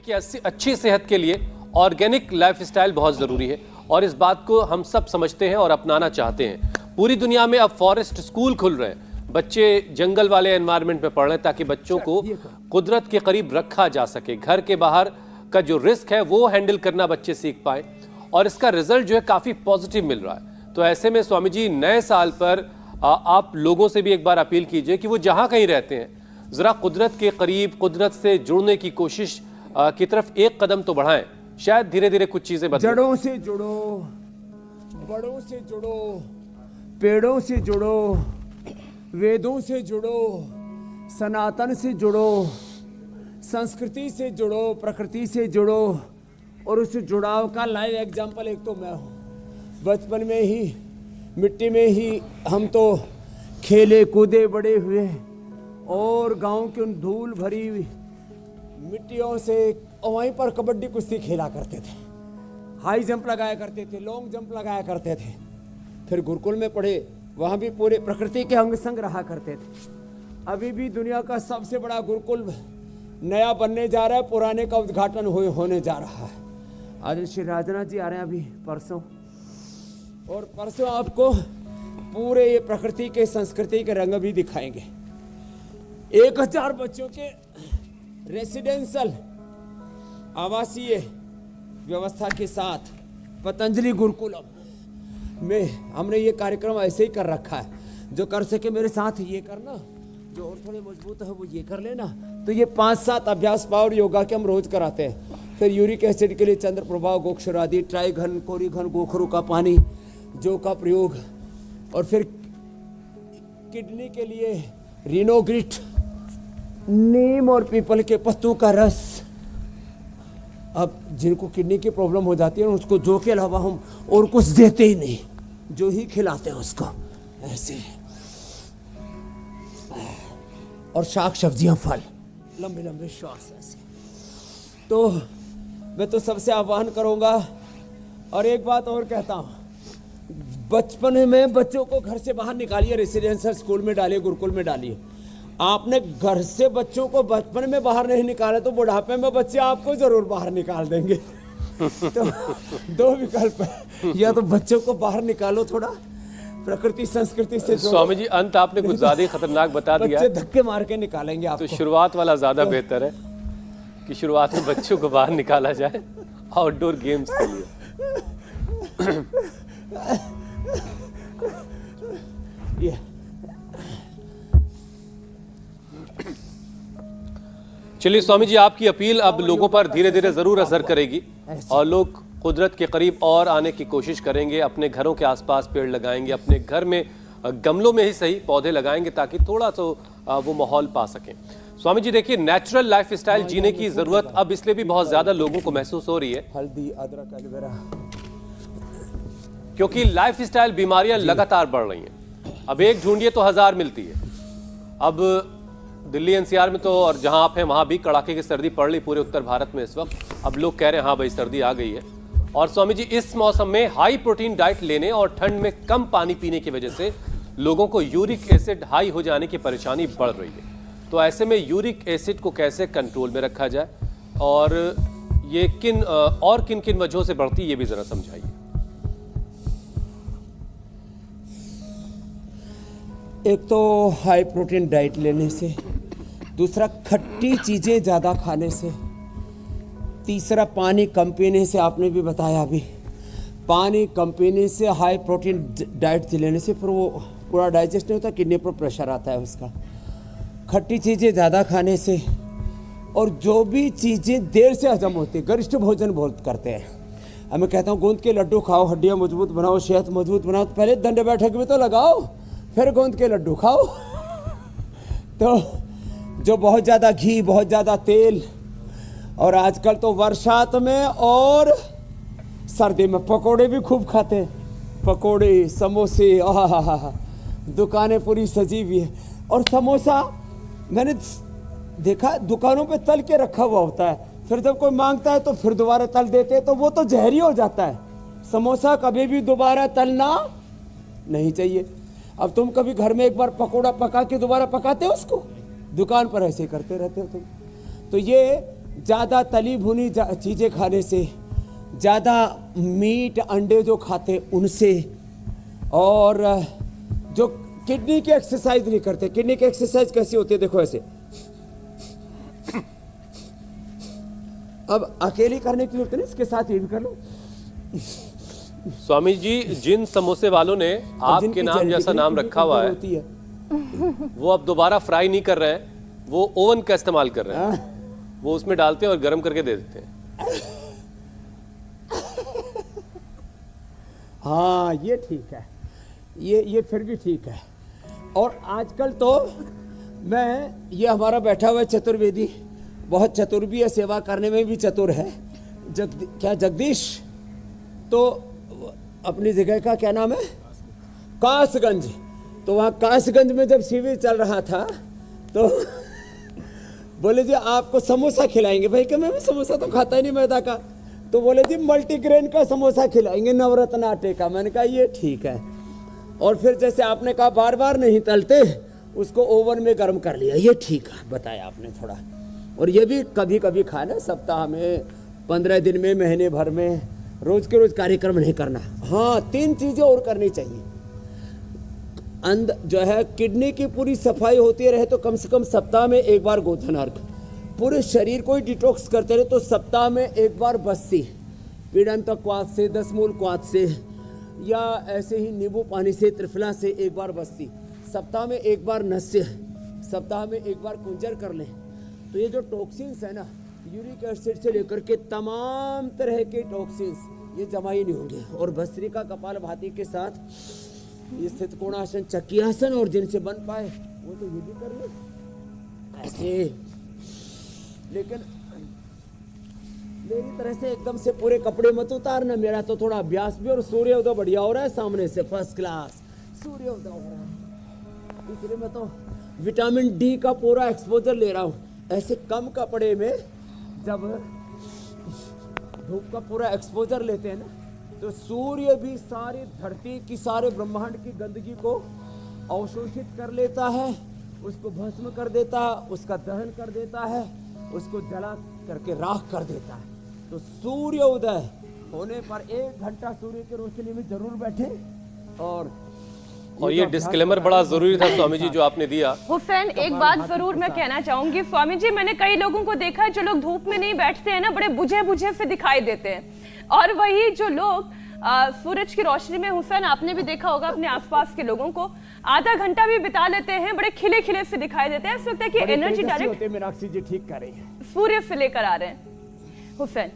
कि अच्छी सेहत के लिए ऑर्गेनिक लाइफस्टाइल बहुत ज़रूरी है और इस बात को हम सब समझते हैं और अपनाना चाहते हैं। पूरी दुनिया में अब फॉरेस्ट स्कूल खुल रहे हैं, बच्चे जंगल वाले एनवायरनमेंट में पढ़ रहे हैं ताकि बच्चों को कुदरत के करीब रखा जा सके। घर के बाहर का जो रिस्क है वो हैंडल करना बच्चे सीख पाए और इसका रिजल्ट जो है काफ़ी पॉजिटिव मिल रहा है। तो ऐसे में स्वामी जी, नए साल पर आप लोगों से भी एक बार अपील कीजिए कि वो जहाँ कहीं रहते हैं ज़रा कुदरत के करीब, कुदरत से जुड़ने की कोशिश की तरफ एक कदम तो बढ़ाएं। शायद धीरे धीरे कुछ चीज़ें बदलें। जड़ों से जुड़ो, बड़ों से जुड़ो, पेड़ों से जुड़ो, वेदों से जुड़ो, सनातन से जुड़ो, संस्कृति से जुड़ो, प्रकृति से जुड़ो। और उस जुड़ाव का लाइव एग्जाम्पल एक तो मैं हूँ। बचपन में ही मिट्टी में ही हम तो खेले कूदे बड़े हुए और गांव की उन धूल भरी हुई मिट्टियों से वहीं पर कबड्डी कुश्ती खेला करते थे, हाई जंप लगाया करते थे, लॉन्ग जंप लगाया करते थे। फिर गुरुकुल में पढ़े, वहाँ भी पूरे प्रकृति के अंग संग रहा करते थे। अभी भी दुनिया का सबसे बड़ा गुरुकुल नया बनने जा रहा है, पुराने का उद्घाटन होने जा रहा है। आज श्री राजनाथ जी आ रहे हैं अभी परसों, और परसों आपको पूरे ये प्रकृति के संस्कृति के रंग भी दिखाएंगे। 1000 बच्चों के रेसिडेंशियल आवासीय व्यवस्था के साथ पतंजलि गुरुकुलम में हमने ये कार्यक्रम ऐसे ही कर रखा है। जो कर सके मेरे साथ ये करना, जो और थोड़े मजबूत है वो ये कर लेना। तो ये 5-7 अभ्यास पावर योगा के हम रोज कराते हैं। फिर यूरिक एसिड के लिए चंद्रप्रभा, गोक्षर आदि, ट्राइघन, कोरिघन, गोखरू का पानी, जो का प्रयोग, और फिर किडनी के लिए रिनोग्रिट, नीम और पीपल के पत्तों का रस। अब जिनको किडनी की प्रॉब्लम हो जाती है उसको जो के अलावा हम और कुछ देते ही नहीं, जो ही खिलाते हैं उसको ऐसे। और शाक सब्जियां, फल, लंबे लंबे श्वास ऐसे। तो मैं तो सबसे आह्वान करूंगा। और एक बात और कहता हूं, बचपन में बच्चों को घर से बाहर निकालिए, रेसिडेंशियल स्कूल में डालिए, गुरुकुल में डालिए। आपने घर से बच्चों को बचपन में बाहर नहीं निकाला तो बुढ़ापे में बच्चे आपको जरूर बाहर निकाल देंगे। तो 2 विकल्प है, या तो बच्चों को बाहर निकालो थोड़ा, प्रकृति संस्कृति से। स्वामी जी, अंत आपने कुछ ज्यादा ही खतरनाक बता दिया। बच्चे धक्के मार के निकालेंगे आपको। तो शुरुआत वाला ज्यादा बेहतर है कि शुरुआत में बच्चों को बाहर निकाला जाए आउटडोर गेम्स के लिए। चलिए स्वामी जी, आपकी अपील अब लोगों पर धीरे धीरे जरूर असर करेगी और लोग कुदरत के करीब और आने की कोशिश करेंगे। अपने घरों के आसपास पेड़ लगाएंगे, अपने घर में गमलों में ही सही पौधे लगाएंगे ताकि थोड़ा तो वो माहौल पा सकें। स्वामी जी देखिए, नेचुरल लाइफस्टाइल जीने की जरूरत अब इसलिए भी बहुत ज्यादा लोगों को महसूस हो रही है हल्दी, अदरक, एलोवेरा, क्योंकि लाइफस्टाइल बीमारियां लगातार बढ़ रही हैं। अब एक ढूंढिए तो 1000 मिलती है। अब दिल्ली एनसीआर में तो, और जहां आप हैं वहां भी कड़ाके की सर्दी पड़ रही पूरे उत्तर भारत में इस वक्त। अब लोग कह रहे हैं हाँ भाई सर्दी आ गई है। और स्वामी जी, इस मौसम में हाई प्रोटीन डाइट लेने और ठंड में कम पानी पीने की वजह से लोगों को यूरिक एसिड हाई हो जाने की परेशानी बढ़ रही है। तो ऐसे में यूरिक एसिड को कैसे कंट्रोल में रखा जाए और ये किन किन वजहों से बढ़ती है, ये भी जरा समझाइए। एक तो हाई प्रोटीन डाइट लेने से, दूसरा खट्टी चीजें ज्यादा खाने से, तीसरा पानी कम पीने से। आपने भी बताया अभी, पानी कम पीने से, हाई प्रोटीन डाइट लेने से फिर वो पूरा डाइजेस्ट नहीं होता, किडनी पर प्रेशर आता है उसका। खट्टी चीज़ें ज़्यादा खाने से, और जो भी चीज़ें देर से हजम होती है, गरिष्ठ भोजन बहुत करते हैं। अब मैं कहता हूँ गोंद के लड्डू खाओ, हड्डियाँ मजबूत बनाओ, सेहत मजबूत बनाओ। तो पहले दंड बैठक में तो लगाओ, फिर गोंद के लड्डू खाओ। तो जो बहुत ज़्यादा घी, बहुत ज़्यादा तेल, और आजकल तो बरसात में और सर्दी में पकोड़े भी खूब खाते हैं। पकोड़े, समोसे, आहा, दुकानें पूरी सजी हुई है। और समोसा मैंने देखा दुकानों पे तल के रखा हुआ होता है, फिर जब कोई मांगता है तो फिर दोबारा तल देते हैं, तो वो तो जहरी हो जाता है। समोसा कभी भी दोबारा तलना नहीं चाहिए। अब तुम कभी घर में एक बार पकोड़ा पका के दोबारा पकाते हो उसको? दुकान पर ऐसे करते रहते हो तुम। तो ये ज़्यादा तली भुनी चीज़ें खाने से, ज़्यादा मीट अंडे जो खाते उनसे, और जो किडनी की एक्सरसाइज नहीं करते। किडनी की एक्सरसाइज कैसी होती है, देखो ऐसे। अब अकेली करने की जरूरत नहीं, इसके साथ ये भी कर लो। स्वामी जी, जिन समोसे वालों ने आपके जिनकी नाम जैसा जेनेटिकली नाम रखा हुआ होती है, वो अब दोबारा फ्राई नहीं कर रहे हैं, वो ओवन का इस्तेमाल कर रहे हैं। वो उसमें डालते हैं और गर्म करके दे देते हैं। हाँ, ये ठीक है, ये फिर भी ठीक है। और आजकल तो ये हमारा बैठा हुआ चतुर्वेदी बहुत चतुर भी है, सेवा करने में भी चतुर है। जगदीश, तो अपनी जगह का क्या नाम है, कासगंज। तो वहाँ कासगंज में जब शिविर चल रहा था तो बोले जी आपको समोसा खिलाएंगे। भाई कि मैं समोसा तो खाता ही नहीं मैदा का। तो बोले जी मल्टीग्रेन का समोसा खिलाएंगे, नवरत्न आटे का। मैंने कहा ये ठीक है। और फिर जैसे आपने कहा बार बार नहीं तलते, उसको ओवन में गर्म कर लिया, ये ठीक है बताया आपने थोड़ा। और ये भी कभी कभी खाना, सप्ताह में, 15 दिन में, महीने भर में, रोज के रोज कार्यक्रम नहीं करना। हाँ, 3 चीजें और करनी चाहिए। जो है किडनी की पूरी सफाई होती रहे तो कम से कम सप्ताह में 1 बार गोधन अर्घ। पूरे शरीर को ही डिटॉक्स करते रहे तो सप्ताह में 1 बार बस्सी, पीड़ंत क्वाथ से, 10 मूल क्वाथ से, या ऐसे ही नींबू पानी से, त्रिफला से 1 बार बस्ती। सप्ताह में 1 बार नस्य, सप्ताह में 1 बार कुंजर कर लें। तो ये जो टॉक्सिन्स है ना, यूरिक एसिड से लेकर के तमाम तरह के टॉक्सिन्स ये जमा ही नहीं होंगे। और भस्त्रिका कपालभाति के साथ ये स्थित कोणासन, चक्रियासन, और जिनसे बन पाए वो तो ये भी कर ले ऐसे। लेकिन मेरी तरह से एकदम से पूरे कपड़े मत उतारना, मेरा तो थोड़ा अभ्यास भी। और सूर्योदय बढ़िया हो रहा है, सामने से फर्स्ट क्लास सूर्योदय हो रहा है, इसलिए मैं तो विटामिन डी का पूरा एक्सपोजर ले रहा हूँ। ऐसे कम कपड़े में जब धूप का पूरा एक्सपोजर लेते हैं ना, तो सूर्य भी सारी धरती की, सारे ब्रह्मांड की गंदगी को अवशोषित कर लेता है, उसको भस्म कर देता है, उसका दहन कर देता है, उसको जला करके राख कर देता है। तो सूर्य उदय होने पर 1 घंटा सूर्य की रोशनी में जरूर बैठे। और ये डिस्क्लेमर बड़ा जरूरी था स्वामी जी जो आपने दिया। हुसैन, एक बात जरूर मैं कहना चाहूंगी स्वामी जी, मैंने कई लोगों को देखा है जो लोग धूप में नहीं बैठते हैं ना, बड़े बुझे बुझे से दिखाई देते हैं। और वही जो लोग सूरज की रोशनी में, हुसैन आपने भी देखा होगा अपने आसपास के लोगों को, आधा घंटा भी बिता लेते हैं, बड़े खिले खिले से दिखाई देते हैं। ऐसा लगता है कि एनर्जी डायरेक्ट मीनाक्षी जी ठीक कर रही है, सूर्य से लेकर आ रहे हैं। हुसैन